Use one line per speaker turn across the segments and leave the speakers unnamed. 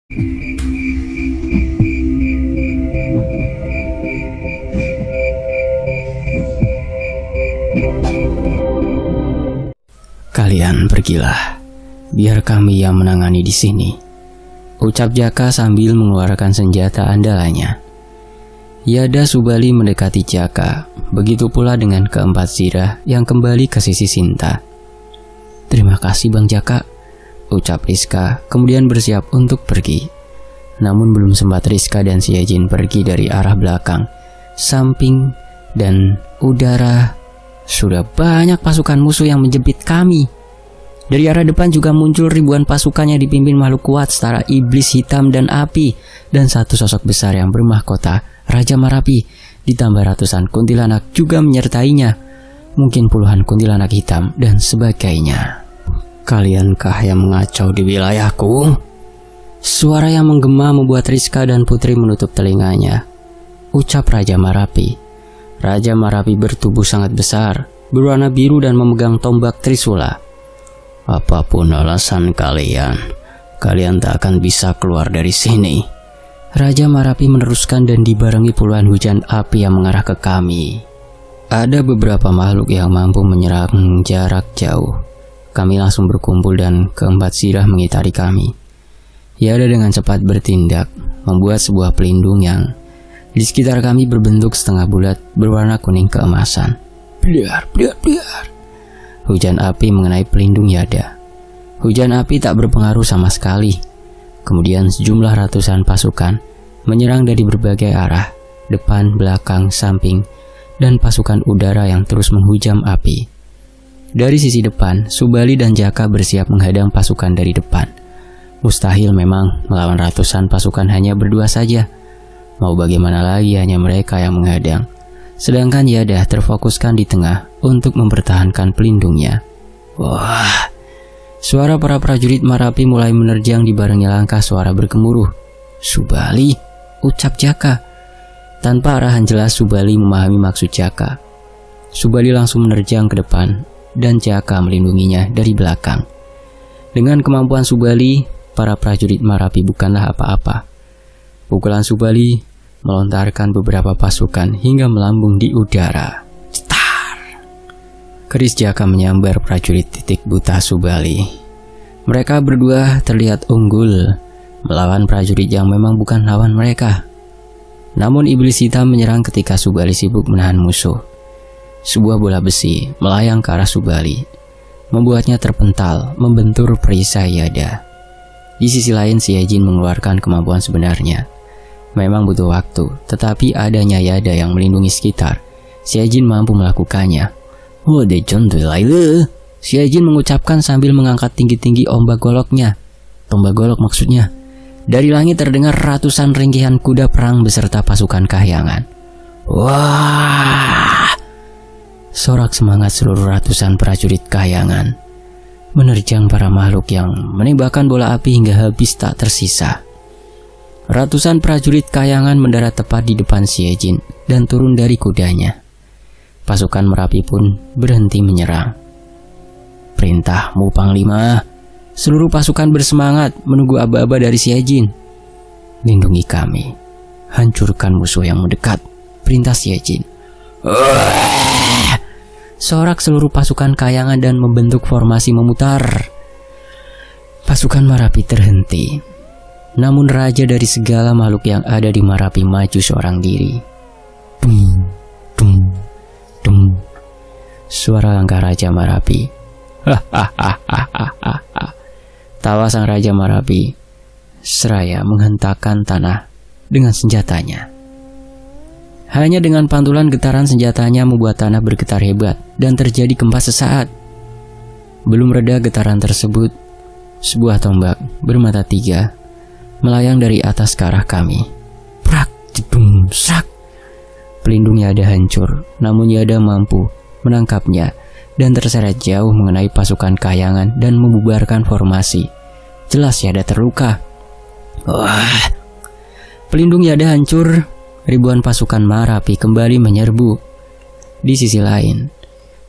Kalian pergilah, biar kami yang menangani di sini, ucap Jaka sambil mengeluarkan senjata andalannya. Yada Subali mendekati Jaka, begitu pula dengan keempat Zirah yang kembali ke sisi Sinta. Terima kasih Bang Jaka, ucap Rizka, kemudian bersiap untuk pergi. Namun belum sempat Rizka dan Siajin pergi dari arah belakang, samping, dan udara, sudah banyak pasukan musuh yang menjepit kami. Dari arah depan juga muncul ribuan pasukan yang dipimpin makhluk kuat setara iblis hitam dan api, dan satu sosok besar yang bermahkota Raja Marapi, ditambah ratusan kuntilanak juga menyertainya, mungkin puluhan kuntilanak hitam dan sebagainya. Kaliankah yang mengacau di wilayahku? Suara yang menggema membuat Rizka dan Putri menutup telinganya, ucap Raja Marapi. Raja Marapi bertubuh sangat besar, berwarna biru dan memegang tombak Trisula. Apapun alasan kalian tak akan bisa keluar dari sini. Raja Marapi meneruskan dan dibarengi puluhan hujan api yang mengarah ke kami. Ada beberapa makhluk yang mampu menyerang jarak jauh. Kami langsung berkumpul dan keempat Zirah mengitari kami. Yada dengan cepat bertindak, membuat sebuah pelindung yang di sekitar kami berbentuk setengah bulat berwarna kuning keemasan. Biar. Hujan api mengenai pelindung Yada. Hujan api tak berpengaruh sama sekali. Kemudian sejumlah ratusan pasukan menyerang dari berbagai arah, depan, belakang, samping, dan pasukan udara yang terus menghujam api. Dari sisi depan, Subali dan Jaka bersiap menghadang pasukan dari depan. Mustahil memang melawan ratusan pasukan hanya berdua saja. Mau bagaimana lagi, hanya mereka yang menghadang. Sedangkan Yada terfokuskan di tengah untuk mempertahankan pelindungnya. Wah, suara para prajurit Marapi mulai menerjang dibarengi langkah suara bergemuruh. Subali, ucap Jaka. Tanpa arahan jelas, Subali memahami maksud Jaka. Subali langsung menerjang ke depan dan Jaka melindunginya dari belakang. Dengan kemampuan Subali, para prajurit Marapi bukanlah apa-apa. Pukulan Subali melontarkan beberapa pasukan hingga melambung di udara. Cetar! Keris Jaka menyambar prajurit titik buta Subali. Mereka berdua terlihat unggul melawan prajurit yang memang bukan lawan mereka. Namun iblis hitam menyerang ketika Subali sibuk menahan musuh. Sebuah bola besi melayang ke arah Subali, membuatnya terpental, membentur perisai Yada. Di sisi lain, Siajin mengeluarkan kemampuan sebenarnya. Memang butuh waktu, tetapi adanya Yada yang melindungi sekitar, Siajin mampu melakukannya. Siajin mengucapkan sambil mengangkat tinggi-tinggi ombak goloknya. Tombak golok maksudnya. Dari langit terdengar ratusan ringkihan kuda perang beserta pasukan kahyangan. Wah! Sorak semangat seluruh ratusan prajurit kahyangan menerjang para makhluk yang menembakkan bola api hingga habis tak tersisa. Ratusan prajurit kahyangan mendarat tepat di depan Siajin dan turun dari kudanya. Pasukan Merapi pun berhenti menyerang. Perintahmu, Panglima. Seluruh pasukan bersemangat menunggu aba-aba dari Siajin. Lindungi kami. Hancurkan musuh yang mendekat. Perintah Siajin. Sorak seluruh pasukan kayangan dan membentuk formasi memutar. Pasukan Marapi terhenti. Namun raja dari segala makhluk yang ada di Marapi maju seorang diri. Dum, dum, dum. Suara langkah Raja Marapi. Tawa sang Raja Marapi seraya menghentakkan tanah dengan senjatanya. Hanya dengan pantulan getaran senjatanya membuat tanah bergetar hebat dan terjadi gempa sesaat. Belum reda getaran tersebut, sebuah tombak bermata tiga melayang dari atas ke arah kami. Prak, jedung, sak. Pelindung Yada hancur, namun Yada mampu menangkapnya dan terseret jauh mengenai pasukan kayangan dan membubarkan formasi. Jelas Yada terluka. Wah! Pelindung Yada hancur. Ribuan pasukan Marapi kembali menyerbu. Di sisi lain,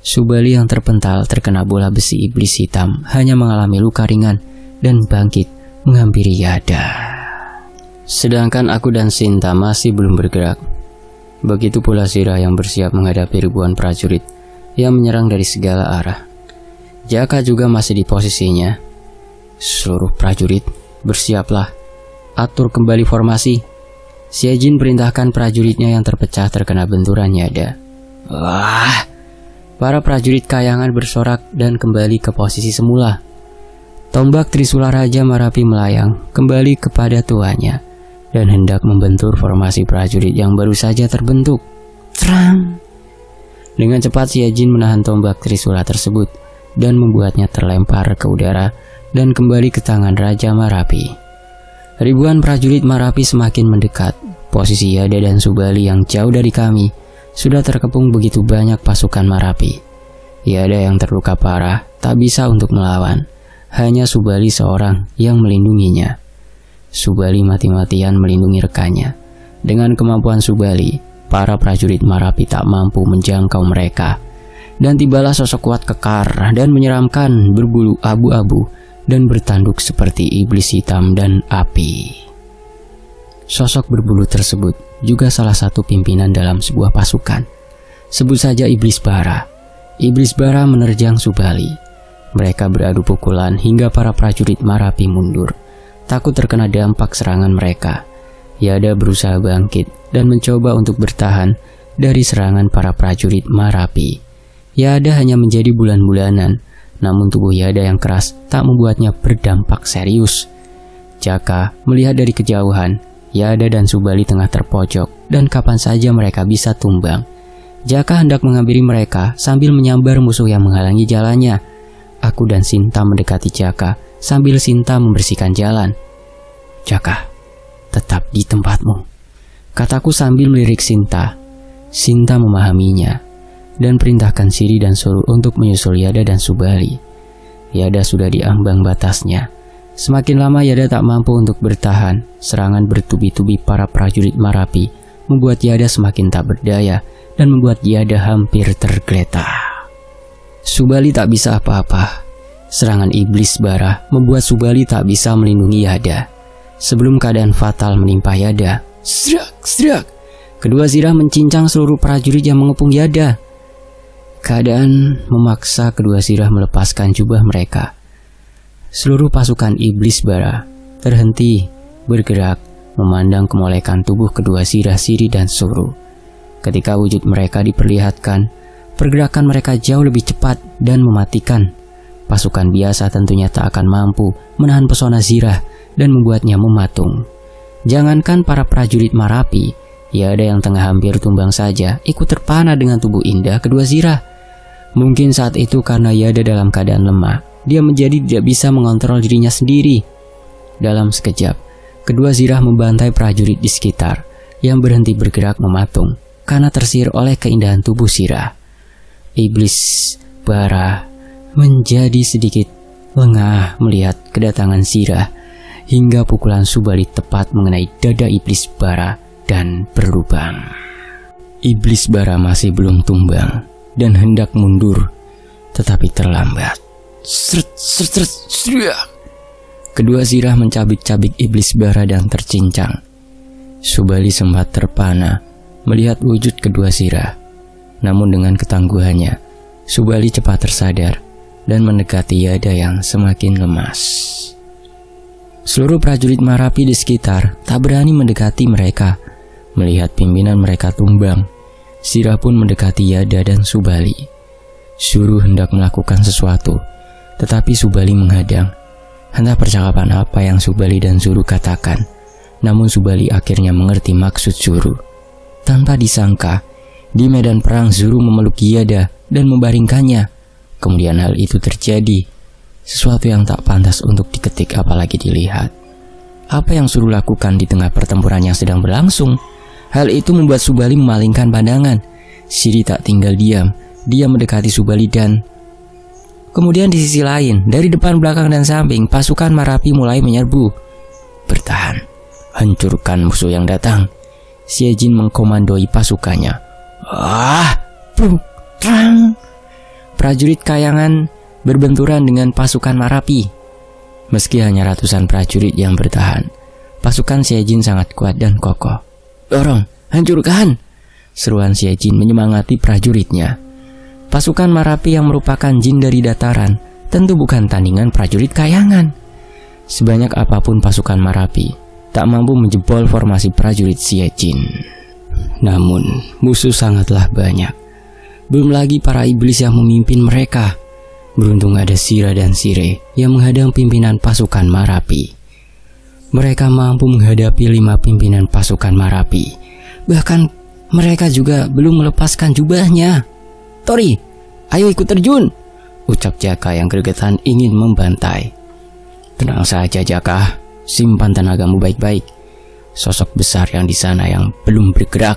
Subali yang terpental terkena bola besi iblis hitam hanya mengalami luka ringan dan bangkit menghampiri Yada. Sedangkan aku dan Sinta masih belum bergerak. Begitu pula Sirah yang bersiap menghadapi ribuan prajurit yang menyerang dari segala arah. Jaka juga masih di posisinya. Seluruh prajurit, bersiaplah. Atur kembali formasi. Siejin perintahkan prajuritnya yang terpecah terkena benturan Yada. Wah! Para prajurit kayangan bersorak dan kembali ke posisi semula. Tombak Trisula Raja Marapi melayang kembali kepada tuannya dan hendak membentur formasi prajurit yang baru saja terbentuk. Terang! Dengan cepat Siejin menahan tombak Trisula tersebut dan membuatnya terlempar ke udara dan kembali ke tangan Raja Marapi. Ribuan prajurit Marapi semakin mendekat. Posisi Yada dan Subali yang jauh dari kami sudah terkepung begitu banyak pasukan Marapi. Yada yang terluka parah tak bisa untuk melawan. Hanya Subali seorang yang melindunginya. Subali mati-matian melindungi rekannya. Dengan kemampuan Subali, para prajurit Marapi tak mampu menjangkau mereka. Dan tibalah sosok kuat kekar dan menyeramkan berbulu abu-abu dan bertanduk seperti iblis hitam dan api. Sosok berbulu tersebut juga salah satu pimpinan dalam sebuah pasukan. Sebut saja Iblis Bara. Iblis Bara menerjang Subali. Mereka beradu pukulan hingga para prajurit Marapi mundur, takut terkena dampak serangan mereka. Yada berusaha bangkit dan mencoba untuk bertahan dari serangan para prajurit Marapi. Yada hanya menjadi bulan-bulanan, namun tubuh Yada yang keras tak membuatnya berdampak serius. Jaka melihat dari kejauhan, Yada dan Subali tengah terpojok dan kapan saja mereka bisa tumbang. Jaka hendak menghampiri mereka sambil menyambar musuh yang menghalangi jalannya. Aku dan Sinta mendekati Jaka sambil Sinta membersihkan jalan. Jaka, tetap di tempatmu, kataku sambil melirik Sinta. Sinta memahaminya dan perintahkan Siri dan Suru untuk menyusul Yada dan Subali. Yada sudah di ambang batasnya. Semakin lama Yada tak mampu untuk bertahan. Serangan bertubi-tubi para prajurit Marapi membuat Yada semakin tak berdaya dan membuat Yada hampir tergeletak. Subali tak bisa apa-apa. Serangan Iblis Bara membuat Subali tak bisa melindungi Yada. Sebelum keadaan fatal menimpa Yada, serak, serak, kedua Sirah mencincang seluruh prajurit yang mengepung Yada. Keadaan memaksa kedua Sirah melepaskan jubah mereka. Seluruh pasukan Iblis Bara terhenti, bergerak, memandang kemolekan tubuh kedua Sirah Siri dan Suru. Ketika wujud mereka diperlihatkan, pergerakan mereka jauh lebih cepat dan mematikan. Pasukan biasa tentunya tak akan mampu menahan pesona Sirah dan membuatnya mematung. Jangankan para prajurit Marapi, Yada yang tengah hampir tumbang saja ikut terpana dengan tubuh indah kedua Sirah. Mungkin saat itu karena Yada dalam keadaan lemah, dia menjadi tidak bisa mengontrol dirinya sendiri. Dalam sekejap, kedua Sirah membantai prajurit di sekitar yang berhenti bergerak mematung karena tersihir oleh keindahan tubuh Sirah. Iblis Bara menjadi sedikit lengah melihat kedatangan Sirah hingga pukulan Subali tepat mengenai dada Iblis Bara dan berlubang. Iblis Bara masih belum tumbang dan hendak mundur, tetapi terlambat. Sret, sret, sret, sret. Kedua Sirah mencabik-cabik Iblis Bara dan tercincang. Subali sempat terpana melihat wujud kedua Sirah. Namun dengan ketangguhannya, Subali cepat tersadar dan mendekati Yada yang semakin lemas. Seluruh prajurit Marapi di sekitar tak berani mendekati mereka. Melihat pimpinan mereka tumbang, Sirah pun mendekati Yada dan Subali. Suru hendak melakukan sesuatu, tetapi Subali menghadang. Entah percakapan apa yang Subali dan Suru katakan, namun Subali akhirnya mengerti maksud Suru. Tanpa disangka, di medan perang Suru memeluk Yada dan membaringkannya. Kemudian hal itu terjadi, sesuatu yang tak pantas untuk diketik apalagi dilihat. Apa yang Suru lakukan di tengah pertempuran yang sedang berlangsung? Hal itu membuat Subali memalingkan pandangan. Siri tak tinggal diam, dia mendekati Subali dan... Kemudian di sisi lain, dari depan, belakang, dan samping, pasukan Marapi mulai menyerbu. Bertahan, hancurkan musuh yang datang. Siejin mengkomandoi pasukannya. Perang! Prajurit kayangan berbenturan dengan pasukan Marapi. Meski hanya ratusan prajurit yang bertahan, Pasukan Siejin sangat kuat dan kokoh. "Dorong, hancurkan!" seruan Siejin menyemangati prajuritnya. Pasukan Marapi yang merupakan jin dari dataran tentu bukan tandingan prajurit kayangan. Sebanyak apapun pasukan Marapi tak mampu menjebol formasi prajurit Siejin. Namun musuh sangatlah banyak. Belum lagi para iblis yang memimpin mereka. Beruntung ada Sira dan Sire yang menghadang pimpinan pasukan Marapi. Mereka mampu menghadapi 5 pimpinan pasukan Marapi. Bahkan mereka juga belum melepaskan jubahnya. "Tori, ayo ikut terjun!" ucap Jaka yang gregetan ingin membantai. "Tenang saja Jaka, simpan tenagamu baik-baik. Sosok besar yang di sana yang belum bergerak,"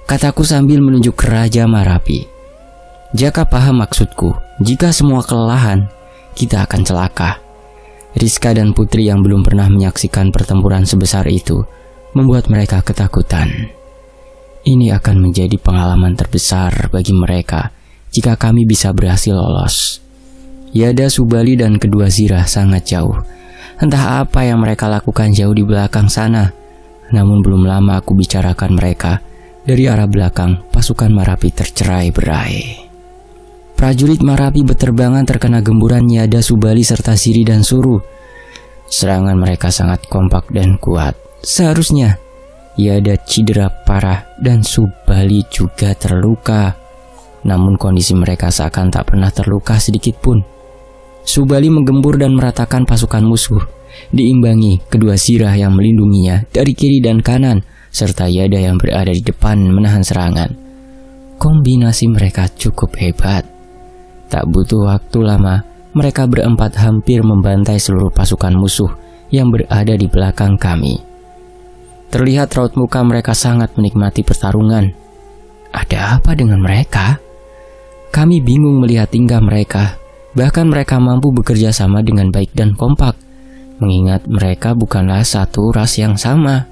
kataku sambil menunjuk ke Raja Marapi. Jaka paham maksudku. Jika semua kelelahan, kita akan celaka. Rizka dan Putri yang belum pernah menyaksikan pertempuran sebesar itu membuat mereka ketakutan. Ini akan menjadi pengalaman terbesar bagi mereka jika kami bisa berhasil lolos. Yada, Subali, dan kedua Zirah sangat jauh. Entah apa yang mereka lakukan jauh di belakang sana. Namun belum lama aku bicarakan mereka. Dari arah belakang, pasukan Marapi tercerai-berai. Prajurit Marapi beterbangan terkena gemburan Yada, Subali, serta Siri dan Suru. Serangan mereka sangat kompak dan kuat. Seharusnya Yada cedera parah dan Subali juga terluka. Namun kondisi mereka seakan tak pernah terluka sedikit pun. Subali menggembur dan meratakan pasukan musuh, diimbangi kedua Zirah yang melindunginya dari kiri dan kanan, serta Yada yang berada di depan menahan serangan. Kombinasi mereka cukup hebat. Tak butuh waktu lama, mereka berempat hampir membantai seluruh pasukan musuh yang berada di belakang kami. Terlihat raut muka mereka sangat menikmati pertarungan. Ada apa dengan mereka? Kami bingung melihat tingkah mereka. Bahkan mereka mampu bekerja sama dengan baik dan kompak, mengingat mereka bukanlah satu ras yang sama.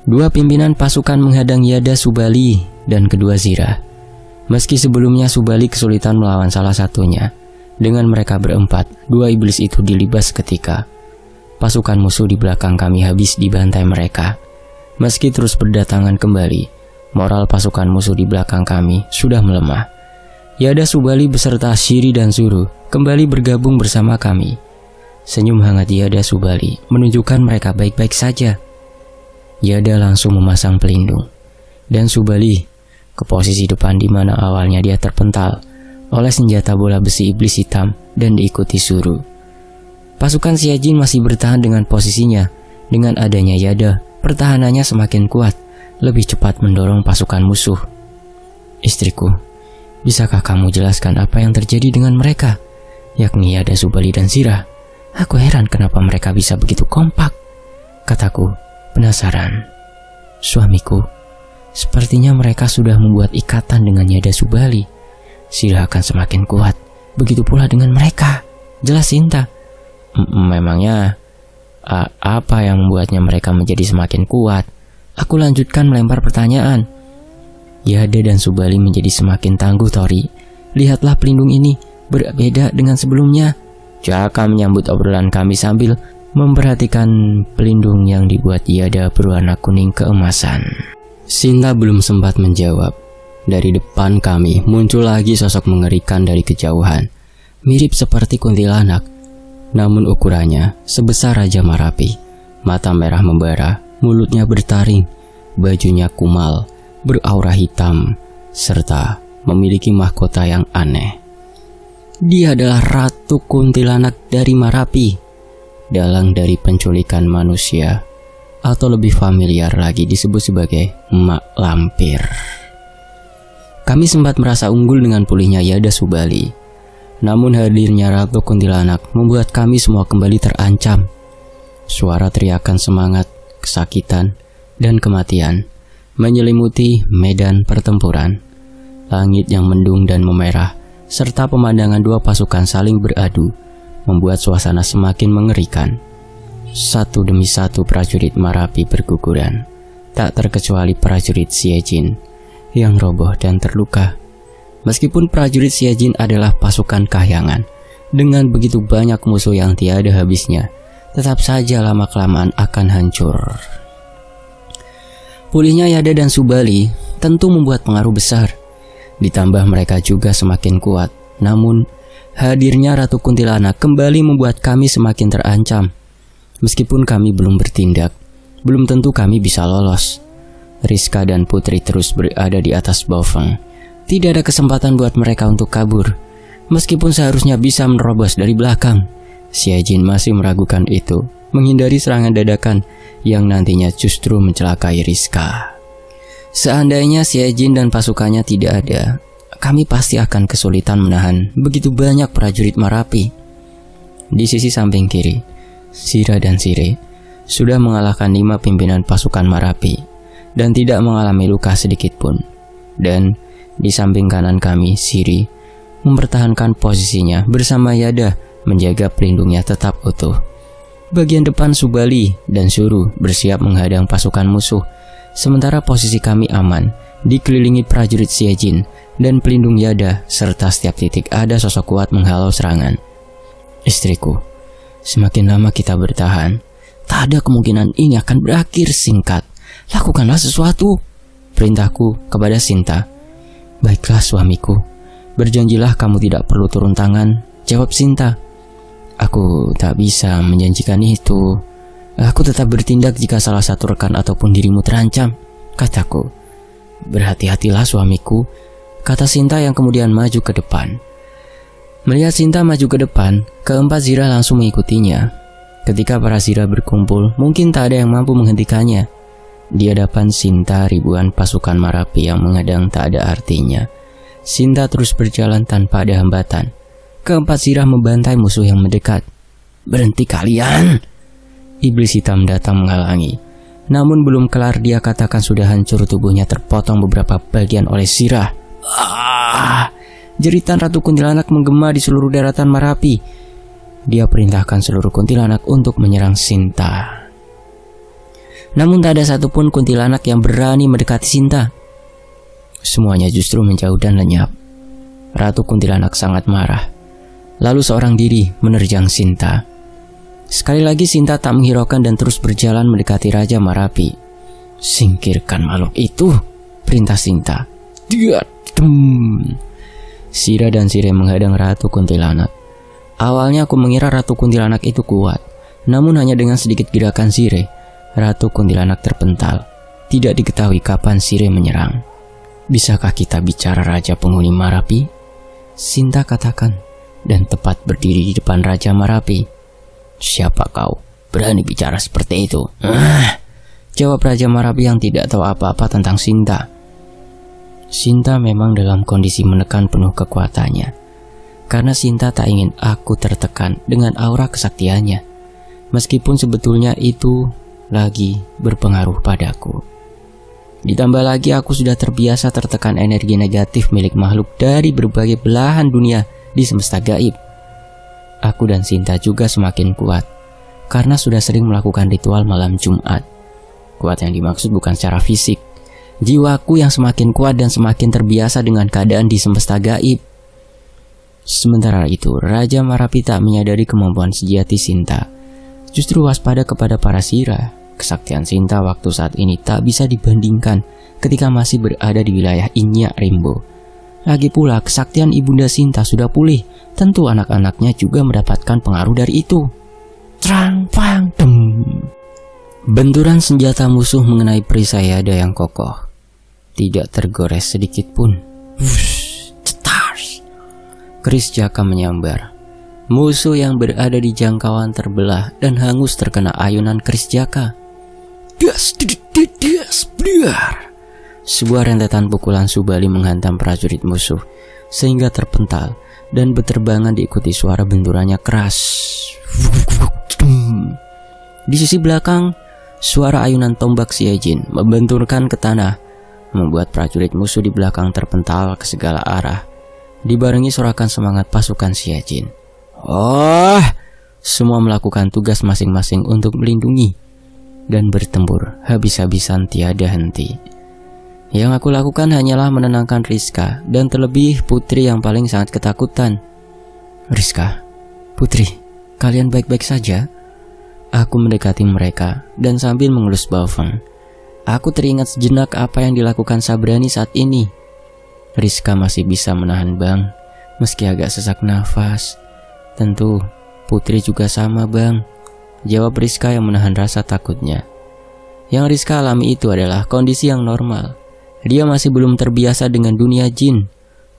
2 pimpinan pasukan menghadang Yada, Subali, dan kedua Zirah. Meski sebelumnya Subali kesulitan melawan salah satunya, dengan mereka berempat, 2 iblis itu dilibas seketika. Pasukan musuh di belakang kami habis dibantai mereka. Meski terus berdatangan kembali, moral pasukan musuh di belakang kami sudah melemah. Yada, Subali beserta Siri dan Suru kembali bergabung bersama kami. Senyum hangat Yada, Subali menunjukkan mereka baik-baik saja. Yada langsung memasang pelindung, dan Subali ke posisi depan di mana awalnya dia terpental oleh senjata bola besi iblis hitam dan diikuti Suru. Pasukan Siejin masih bertahan dengan posisinya. Dengan adanya Yada, pertahanannya semakin kuat, lebih cepat mendorong pasukan musuh. "Istriku, bisakah kamu jelaskan apa yang terjadi dengan mereka, yakni Yada, Subali, dan Zirah? Aku heran kenapa mereka bisa begitu kompak," kataku, penasaran. "Suamiku, sepertinya mereka sudah membuat ikatan dengan Yada, Subali. Zirah akan semakin kuat, begitu pula dengan mereka," jelas Sinta. "Memangnya apa yang membuatnya mereka menjadi semakin kuat?" Aku lanjutkan melempar pertanyaan. "Yada dan Subali menjadi semakin tangguh, Tori. Lihatlah pelindung ini, berbeda dengan sebelumnya." Jaka menyambut obrolan kami sambil memperhatikan pelindung yang dibuat Yada berwarna kuning keemasan. Sinta belum sempat menjawab. Dari depan kami muncul lagi sosok mengerikan dari kejauhan. Mirip seperti kuntilanak, namun ukurannya sebesar Raja Marapi. Mata merah membara, mulutnya bertaring, bajunya kumal, beraura hitam, serta memiliki mahkota yang aneh. Dia adalah Ratu Kuntilanak dari Marapi, dalang dari penculikan manusia, atau lebih familiar lagi disebut sebagai Mak Lampir. Kami sempat merasa unggul dengan pulihnya Yada, Subali. Namun hadirnya Ratu Kuntilanak membuat kami semua kembali terancam. Suara teriakan semangat, kesakitan, dan kematian menyelimuti medan pertempuran. Langit yang mendung dan memerah, serta pemandangan 2 pasukan saling beradu, membuat suasana semakin mengerikan. Satu demi satu prajurit Marapi berguguran, tak terkecuali prajurit Siejin yang roboh dan terluka. Meskipun prajurit Siejin adalah pasukan kahyangan dengan begitu banyak musuh yang tiada habisnya, tetap saja lama-kelamaan akan hancur. Pulihnya Yada dan Subali tentu membuat pengaruh besar. Ditambah mereka juga semakin kuat. Namun, hadirnya Ratu Kuntilanak kembali membuat kami semakin terancam. Meskipun kami belum bertindak, belum tentu kami bisa lolos. Rizka dan Putri terus berada di atas Baofeng. Tidak ada kesempatan buat mereka untuk kabur. Meskipun seharusnya bisa menerobos dari belakang, Xie Jin masih meragukan itu, menghindari serangan dadakan yang nantinya justru mencelakai Rizka. Seandainya Xie Jin dan pasukannya tidak ada, kami pasti akan kesulitan menahan begitu banyak prajurit Marapi. Di sisi samping kiri, Sira dan Sire sudah mengalahkan 5 pimpinan pasukan Marapi dan tidak mengalami luka sedikit pun. Dan di samping kanan kami, Siri mempertahankan posisinya bersama Yada menjaga pelindungnya tetap utuh. Bagian depan Subali dan Suru bersiap menghadang pasukan musuh, sementara posisi kami aman, dikelilingi prajurit Xie Jin dan pelindung Yada, serta setiap titik ada sosok kuat menghalau serangan. Istriku, semakin lama kita bertahan, tak ada kemungkinan ini akan berakhir. Singkat, lakukanlah sesuatu, perintahku kepada Sinta. Baiklah suamiku, berjanjilah kamu tidak perlu turun tangan, jawab Sinta. Aku tak bisa menjanjikan itu. Aku tetap bertindak jika salah satu rekan ataupun dirimu terancam, kataku. Berhati-hatilah suamiku, kata Sinta yang kemudian maju ke depan. Melihat Sinta maju ke depan, keempat Zira langsung mengikutinya. Ketika para Zira berkumpul, mungkin tak ada yang mampu menghentikannya. Di hadapan Sinta, ribuan pasukan Marapi yang menghadang tak ada artinya. Sinta terus berjalan tanpa ada hambatan. Keempat Zira membantai musuh yang mendekat. Berhenti kalian! Iblis hitam datang menghalangi. Namun belum kelar dia katakan sudah hancur tubuhnya terpotong beberapa bagian oleh Sirah. Jeritan Ratu Kuntilanak menggema di seluruh daratan Marapi. Dia perintahkan seluruh kuntilanak untuk menyerang Sinta. Namun tak ada satupun kuntilanak yang berani mendekati Sinta. Semuanya justru menjauh dan lenyap. Ratu Kuntilanak sangat marah. Lalu seorang diri menerjang Sinta. Sekali lagi Sinta tak menghiraukan dan terus berjalan mendekati Raja Marapi. Singkirkan makhluk itu, perintah Sinta. Sira dan Sire menghadang Ratu Kuntilanak. Awalnya aku mengira Ratu Kuntilanak itu kuat. Namun hanya dengan sedikit gerakan Sire, Ratu Kuntilanak terpental. Tidak diketahui kapan Sire menyerang. Bisakah kita bicara Raja Penghuni Marapi? Sinta katakan, dan tepat berdiri di depan Raja Marapi. Siapa kau? Berani bicara seperti itu? Jawab Raja Marapi yang tidak tahu apa-apa tentang Sinta. Sinta memang dalam kondisi menekan penuh kekuatannya. Karena Sinta tak ingin aku tertekan dengan aura kesaktiannya. Meskipun sebetulnya itu lagi berpengaruh padaku. Ditambah lagi aku sudah terbiasa tertekan energi negatif milik makhluk dari berbagai belahan dunia di semesta gaib. Aku dan Sinta juga semakin kuat karena sudah sering melakukan ritual malam Jumat. Kuat yang dimaksud bukan secara fisik. Jiwaku yang semakin kuat dan semakin terbiasa dengan keadaan di semesta gaib. Sementara itu, Raja Marapi tak menyadari kemampuan sejati Sinta. Justru waspada kepada para Sira. Kesaktian Sinta waktu saat ini tak bisa dibandingkan ketika masih berada di wilayah Inyak Rimbo. Lagi pula kesaktian Ibunda Sinta sudah pulih. Tentu anak-anaknya juga mendapatkan pengaruh dari itu. Trang pang dem. Benturan senjata musuh mengenai perisai Yada yang kokoh. Tidak tergores sedikit pun. Wush, cetars. Keris Jaka menyambar. Musuh yang berada di jangkauan terbelah dan hangus terkena ayunan keris Jaka. Sebuah rentetan pukulan Subali menghantam prajurit musuh sehingga terpental dan berterbangan diikuti suara benturannya keras. Di sisi belakang, suara ayunan tombak Xie Jin membenturkan ke tanah, membuat prajurit musuh di belakang terpental ke segala arah, dibarengi sorakan semangat pasukan Xie Jin. Semua melakukan tugas masing-masing untuk melindungi dan bertempur habis-habisan tiada henti. Yang aku lakukan hanyalah menenangkan Rizka dan terlebih Putri yang paling sangat ketakutan. Rizka, Putri, kalian baik-baik saja? Aku mendekati mereka dan sambil mengelus Baofeng, aku teringat sejenak apa yang dilakukan Sabrani saat ini. Rizka masih bisa menahan Bang, meski agak sesak nafas. Tentu, Putri juga sama Bang, jawab Rizka yang menahan rasa takutnya. Yang Rizka alami itu adalah kondisi yang normal. Dia masih belum terbiasa dengan dunia jin.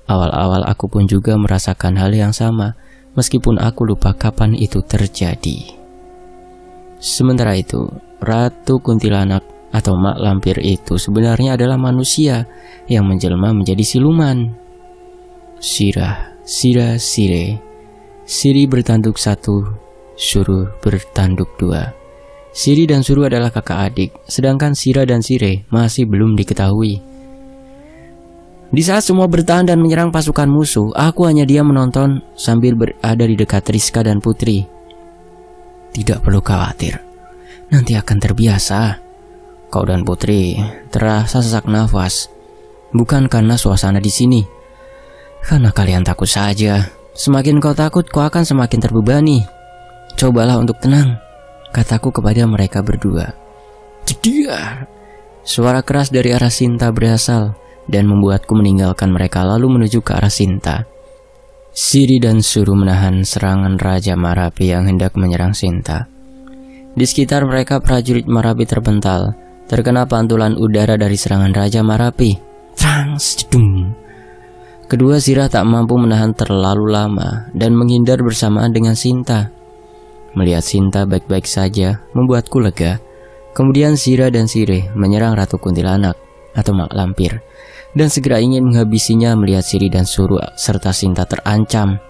Awal-awal aku pun juga merasakan hal yang sama, meskipun aku lupa kapan itu terjadi. Sementara itu, Ratu Kuntilanak atau Mak Lampir itu sebenarnya adalah manusia yang menjelma menjadi siluman. Sirah, Sirah, Sire. Siri bertanduk 1, Suru bertanduk 2. Siri dan Suru adalah kakak adik, sedangkan Sira dan Sire masih belum diketahui. Di saat semua bertahan dan menyerang pasukan musuh, aku hanya diam menonton sambil berada di dekat Rizka dan Putri. Tidak perlu khawatir, nanti akan terbiasa. Kau dan Putri terasa sesak nafas, bukan karena suasana di sini, karena kalian takut saja. Semakin kau takut, kau akan semakin terbebani. Cobalah untuk tenang, kataku kepada mereka berdua. Jediar! Suara keras dari arah Sinta berasal dan membuatku meninggalkan mereka lalu menuju ke arah Sinta. Siri dan Suru menahan serangan Raja Marapi yang hendak menyerang Sinta. Di sekitar mereka prajurit Marapi terpental, terkena pantulan udara dari serangan Raja Marapi. Trang, sedung. Kedua Sirah tak mampu menahan terlalu lama dan menghindar bersamaan dengan Sinta. Melihat Sinta baik-baik saja membuatku lega. Kemudian Sirah dan Sire menyerang Ratu Kuntilanak atau Mak Lampir dan segera ingin menghabisinya melihat Siri dan Suru serta Sinta terancam.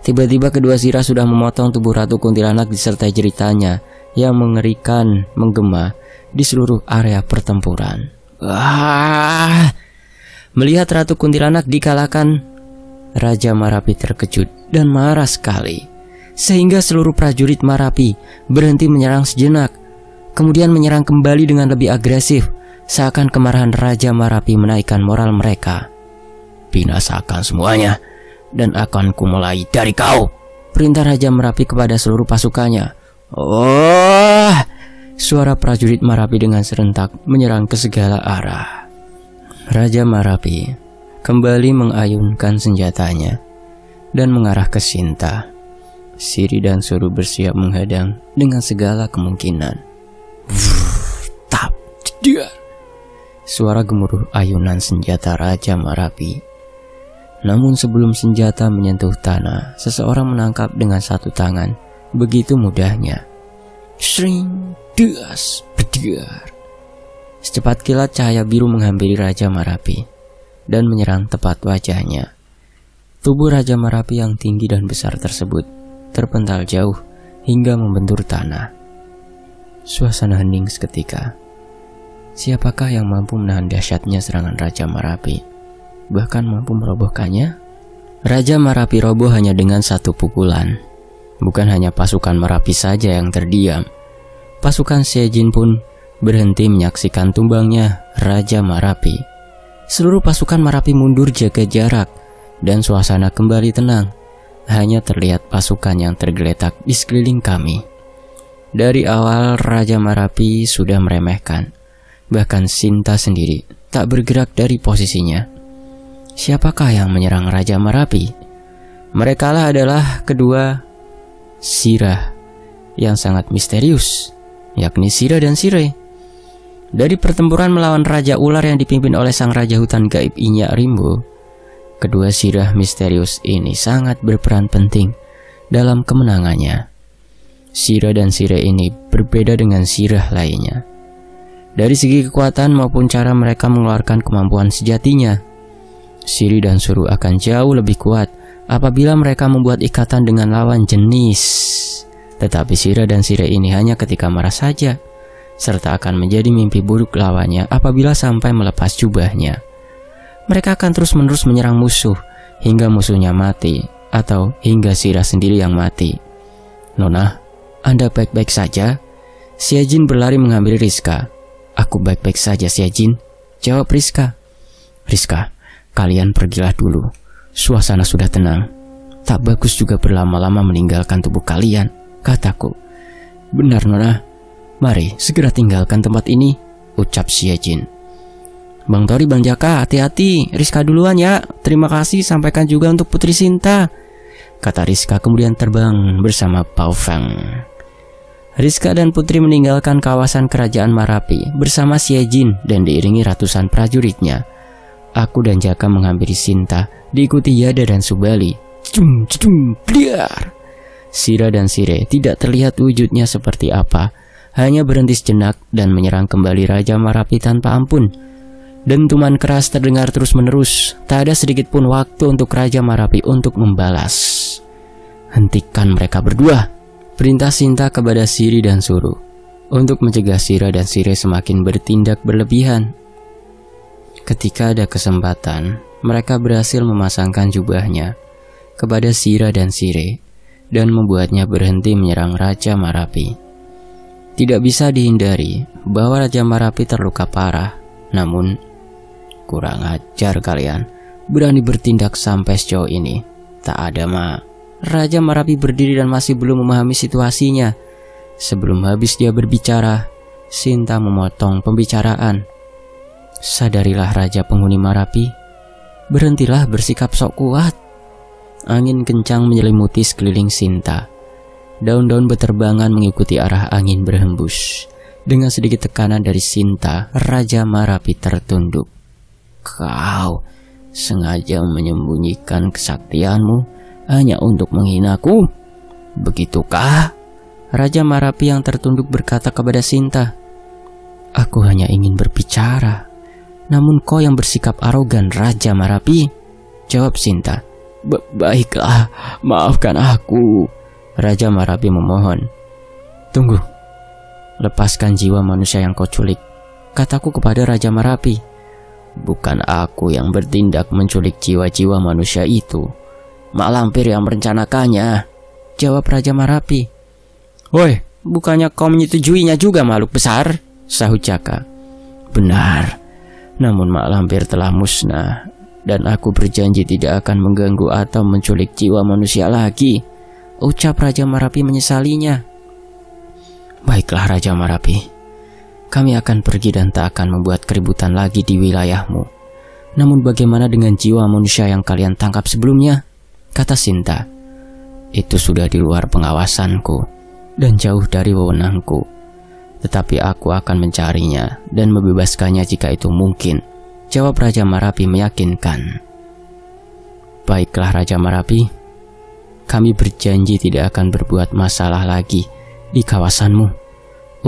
Tiba-tiba kedua Sirah sudah memotong tubuh Ratu Kuntilanak disertai jeritanya yang mengerikan menggema di seluruh area pertempuran. Wah! Melihat Ratu Kuntilanak dikalahkan, Raja Marapi terkejut dan marah sekali, sehingga seluruh prajurit Marapi berhenti menyerang sejenak, kemudian menyerang kembali dengan lebih agresif, seakan kemarahan Raja Marapi menaikkan moral mereka. Binasakan semuanya, dan akan kumulai dari kau, perintah Raja Marapi kepada seluruh pasukannya. Oh! Suara prajurit Marapi dengan serentak menyerang ke segala arah. Raja Marapi kembali mengayunkan senjatanya dan mengarah ke Sinta. Siri dan Suru bersiap menghadang dengan segala kemungkinan. Tap, dia. Suara gemuruh ayunan senjata Raja Marapi. Namun sebelum senjata menyentuh tanah, seseorang menangkap dengan satu tangan begitu mudahnya. Sring, das, bediar. Secepat kilat cahaya biru menghampiri Raja Marapi dan menyerang tepat wajahnya. Tubuh Raja Marapi yang tinggi dan besar tersebut terpental jauh hingga membentur tanah. Suasana hening seketika. Siapakah yang mampu menahan dahsyatnya serangan Raja Marapi, bahkan mampu merobohkannya? Raja Marapi roboh hanya dengan satu pukulan. Bukan hanya pasukan Marapi saja yang terdiam, pasukan Sejin pun berhenti menyaksikan tumbangnya Raja Marapi. Seluruh pasukan Marapi mundur jaga jarak dan suasana kembali tenang. Hanya terlihat pasukan yang tergeletak di sekeliling kami. Dari awal Raja Marapi sudah meremehkan. Bahkan Sinta sendiri tak bergerak dari posisinya. Siapakah yang menyerang Raja Marapi? Merekalah adalah kedua Sirah yang sangat misterius, yakni Sirah dan Sire. Dari pertempuran melawan Raja Ular yang dipimpin oleh sang Raja Hutan Gaib Inyak Rimbo, kedua Sirah misterius ini sangat berperan penting dalam kemenangannya. Sirah dan Sire ini berbeda dengan Sirah lainnya. Dari segi kekuatan maupun cara mereka mengeluarkan kemampuan sejatinya, Siri dan Suru akan jauh lebih kuat apabila mereka membuat ikatan dengan lawan jenis. Tetapi Sirah dan Sire ini hanya ketika marah saja, serta akan menjadi mimpi buruk lawannya apabila sampai melepas jubahnya. Mereka akan terus-menerus menyerang musuh hingga musuhnya mati atau hingga Sirah sendiri yang mati. Nona, Anda baik-baik saja? Siajin berlari mengambil Rizka. Aku baik-baik saja, Siajin, jawab Rizka. Rizka, kalian pergilah dulu. Suasana sudah tenang. Tak bagus juga berlama-lama meninggalkan tubuh kalian. kataku. Benar Nona, mari segera tinggalkan tempat ini, ucap Syejin. Bang Tori, Bang Jaka, hati-hati, Rizka duluan ya. Terima kasih, sampaikan juga untuk Putri Sinta, kata Rizka kemudian terbang bersama Pao Feng. Rizka dan Putri meninggalkan kawasan kerajaan Marapi bersama Syejin dan diiringi ratusan prajuritnya. Aku dan Jaka menghampiri Sinta, diikuti Yada dan Subali. Cedung, cedung, bliar. Sira dan Sire tidak terlihat wujudnya seperti apa, hanya berhenti sejenak dan menyerang kembali Raja Marapi tanpa ampun. Dentuman keras terdengar terus-menerus, tak ada sedikit pun waktu untuk Raja Marapi untuk membalas. Hentikan mereka berdua, perintah Sinta kepada Siri dan Suru, untuk mencegah Sira dan Sire semakin bertindak berlebihan. Ketika ada kesempatan, mereka berhasil memasangkan jubahnya kepada Sira dan Sire dan membuatnya berhenti menyerang Raja Marapi. Tidak bisa dihindari bahwa Raja Marapi terluka parah, namun kurang ajar kalian, berani bertindak sampai sejauh ini. Tak ada Raja Marapi berdiri dan masih belum memahami situasinya. Sebelum habis dia berbicara, Sinta memotong pembicaraan. Sadarilah Raja penghuni Marapi, berhentilah bersikap sok kuat. Angin kencang menyelimuti sekeliling Sinta. Daun-daun beterbangan mengikuti arah angin berhembus. Dengan sedikit tekanan dari Sinta, Raja Marapi tertunduk. Kau sengaja menyembunyikan kesaktianmu hanya untuk menghinaku, begitukah? Raja Marapi yang tertunduk berkata kepada Sinta. Aku hanya ingin berbicara, namun kau yang bersikap arogan, Raja Marapi, jawab Sinta. Baiklah, maafkan aku, Raja Marapi memohon. Tunggu, lepaskan jiwa manusia yang kau culik, kataku kepada Raja Marapi. Bukan aku yang bertindak menculik jiwa-jiwa manusia itu, Mak Lampir yang merencanakannya, jawab Raja Marapi. Woi, bukannya kau menyetujuinya juga makhluk besar, sahut Jaka. Benar, namun Mak Lampir telah musnah, dan aku berjanji tidak akan mengganggu atau menculik jiwa manusia lagi, ucap Raja Marapi menyesalinya. Baiklah Raja Marapi, kami akan pergi dan tak akan membuat keributan lagi di wilayahmu. Namun bagaimana dengan jiwa manusia yang kalian tangkap sebelumnya? Kata Sinta. Itu sudah di luar pengawasanku dan jauh dari wewenangku. Tetapi aku akan mencarinya dan membebaskannya jika itu mungkin, jawab Raja Marapi meyakinkan. Baiklah Raja Marapi, kami berjanji tidak akan berbuat masalah lagi di kawasanmu,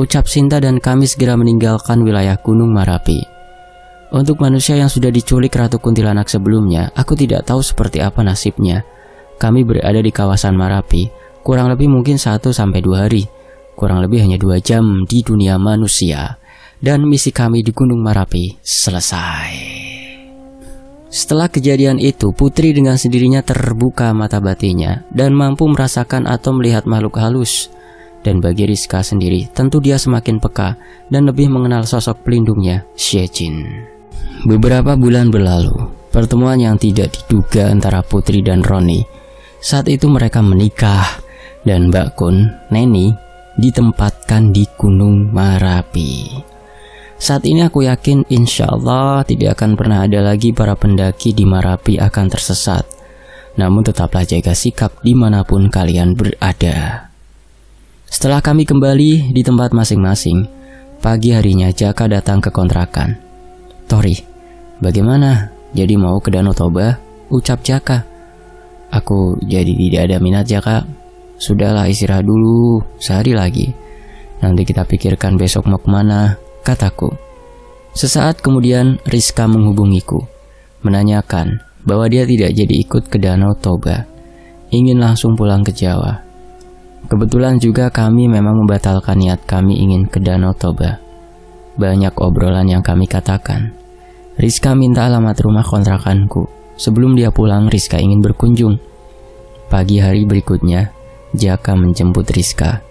ucap Sinta, dan kami segera meninggalkan wilayah Gunung Marapi. Untuk manusia yang sudah diculik Ratu Kuntilanak sebelumnya, aku tidak tahu seperti apa nasibnya. Kami berada di kawasan Marapi kurang lebih mungkin 1-2 hari, kurang lebih hanya 2 jam di dunia manusia, dan misi kami di Gunung Marapi selesai. Setelah kejadian itu, Putri dengan sendirinya terbuka mata batinnya dan mampu merasakan atau melihat makhluk halus. Dan bagi Rizka sendiri, tentu dia semakin peka dan lebih mengenal sosok pelindungnya, Syejin. Beberapa bulan berlalu, pertemuan yang tidak diduga antara Putri dan Roni. Saat itu mereka menikah, dan Mbak Kun, Neni, ditempatkan di Gunung Marapi. Saat ini aku yakin insya Allah tidak akan pernah ada lagi para pendaki di Marapi akan tersesat. Namun tetaplah jaga sikap dimanapun kalian berada. Setelah kami kembali di tempat masing-masing, pagi harinya Jaka datang ke kontrakan. Tori, bagaimana? Jadi mau ke Danau Toba? Ucap Jaka. Aku jadi tidak ada minat Jaka. Sudahlah istirahat dulu, sehari lagi. Nanti kita pikirkan besok mau kemana, kataku. Sesaat kemudian Rizka menghubungiku, menanyakan bahwa dia tidak jadi ikut ke Danau Toba, ingin langsung pulang ke Jawa. Kebetulan juga kami memang membatalkan niat kami ingin ke Danau Toba. Banyak obrolan yang kami katakan. Rizka minta alamat rumah kontrakanku. Sebelum dia pulang, Rizka ingin berkunjung. Pagi hari berikutnya, Jaka menjemput Rizka.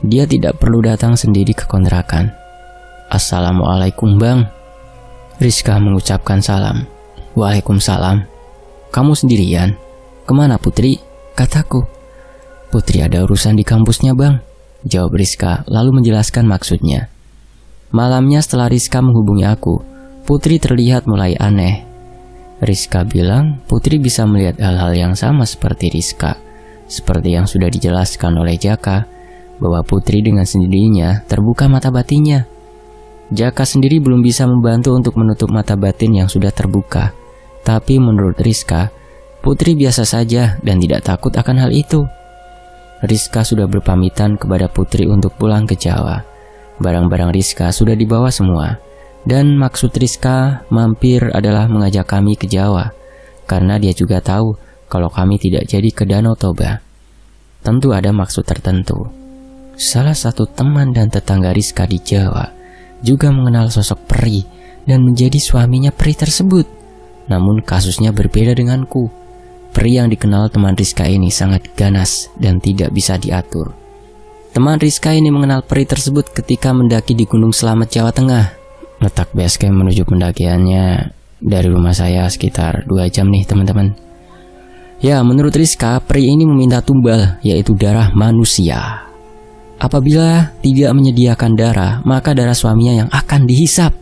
Dia tidak perlu datang sendiri ke kontrakan. Assalamualaikum bang. Rizka mengucapkan salam. Waalaikumsalam. Kamu sendirian? Kemana Putri? Kataku. Putri ada urusan di kampusnya bang, jawab Rizka lalu menjelaskan maksudnya. Malamnya setelah Rizka menghubungi aku, Putri terlihat mulai aneh. Rizka bilang Putri bisa melihat hal-hal yang sama seperti Rizka. Seperti yang sudah dijelaskan oleh Jaka, bahwa Putri dengan sendirinya terbuka mata batinnya. Jaka sendiri belum bisa membantu untuk menutup mata batin yang sudah terbuka. Tapi menurut Rizka, Putri biasa saja dan tidak takut akan hal itu. Rizka sudah berpamitan kepada Putri untuk pulang ke Jawa. Barang-barang Rizka sudah dibawa semua. Dan maksud Rizka mampir adalah mengajak kami ke Jawa. Karena dia juga tahu kalau kami tidak jadi ke Danau Toba. Tentu ada maksud tertentu. Salah satu teman dan tetangga Rizka di Jawa juga mengenal sosok peri dan menjadi suaminya peri tersebut. Namun kasusnya berbeda denganku. Peri yang dikenal teman Rizka ini sangat ganas dan tidak bisa diatur. Teman Rizka ini mengenal peri tersebut ketika mendaki di Gunung Slamet, Jawa Tengah. Letak base camp menuju pendakiannya dari rumah saya sekitar 2 jam nih teman-teman. Ya, menurut Rizka, peri ini meminta tumbal, yaitu darah manusia. Apabila tidak menyediakan darah, maka darah suaminya yang akan dihisap.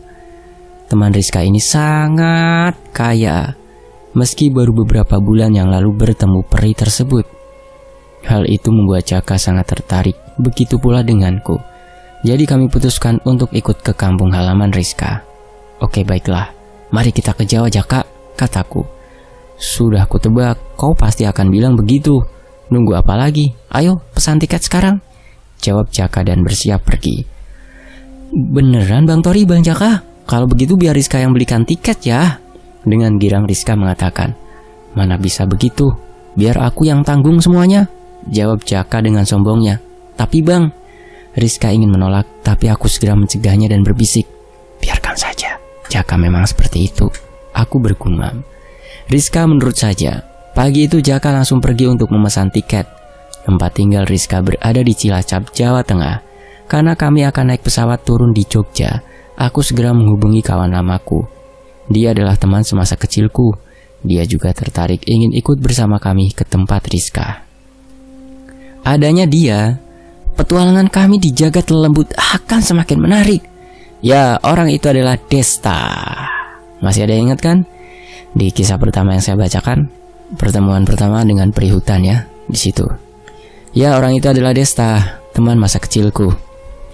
Teman Rizka ini sangat kaya, meski baru beberapa bulan yang lalu bertemu peri tersebut. Hal itu membuat Jaka sangat tertarik, begitu pula denganku. Jadi kami putuskan untuk ikut ke kampung halaman Rizka. Oke baiklah, mari kita ke Jawa Jaka, kataku. Sudah kutebak, kau pasti akan bilang begitu. Nunggu apa lagi? Ayo pesan tiket sekarang, jawab Jaka dan bersiap pergi. Beneran Bang Tori, Bang Jaka? Kalau begitu biar Rizka yang belikan tiket ya. Dengan girang Rizka mengatakan. Mana bisa begitu, biar aku yang tanggung semuanya, jawab Jaka dengan sombongnya. Tapi bang, Rizka ingin menolak, tapi aku segera mencegahnya dan berbisik. Biarkan saja, Jaka memang seperti itu, aku bergumam. Rizka menurut saja. Pagi itu Jaka langsung pergi untuk memesan tiket. Tempat tinggal Rizka berada di Cilacap, Jawa Tengah. Karena kami akan naik pesawat turun di Jogja, aku segera menghubungi kawan lamaku. Dia adalah teman semasa kecilku. Dia juga tertarik ingin ikut bersama kami ke tempat Rizka. Adanya dia, petualangan kami di jagat lembut akan semakin menarik. Ya, orang itu adalah Desta. Masih ada yang ingat kan? Di kisah pertama yang saya bacakan, pertemuan pertama dengan peri hutan ya, di situ. Ya, orang itu adalah Desta, teman masa kecilku.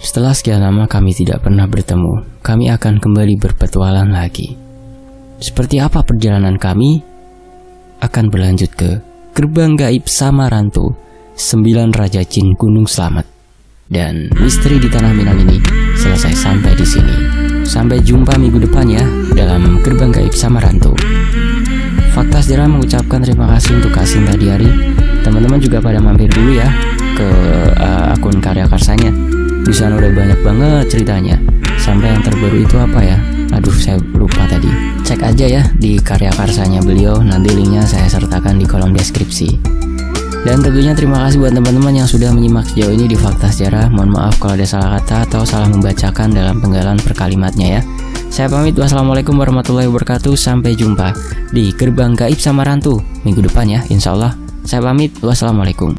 Setelah sekian lama kami tidak pernah bertemu, kami akan kembali berpetualang lagi. Seperti apa perjalanan kami? Akan berlanjut ke Gerbang Gaib Samarantu, 9 Raja Jin Gunung Slamet. Dan misteri di Tanah Minang ini selesai sampai di sini. Sampai jumpa minggu depan ya dalam Gerbang Gaib Samarantu. Fakta Sejarah mengucapkan terima kasih untuk Kak Sinta Diari. Teman-teman juga pada mampir dulu ya ke akun Karya Karsanya. Di sana udah banyak banget ceritanya. Sampai yang terbaru itu apa ya? Aduh, saya lupa tadi. Cek aja ya di Karya Karsanya beliau. Nanti linknya saya sertakan di kolom deskripsi. Dan tentunya terima kasih buat teman-teman yang sudah menyimak sejauh ini di Fakta Sejarah. Mohon maaf kalau ada salah kata atau salah membacakan dalam penggalan per kalimatnya ya. Saya pamit, wassalamualaikum warahmatullahi wabarakatuh. Sampai jumpa di Gerbang Gaib Samarantu minggu depan ya, insya Allah. Saya pamit, wassalamualaikum.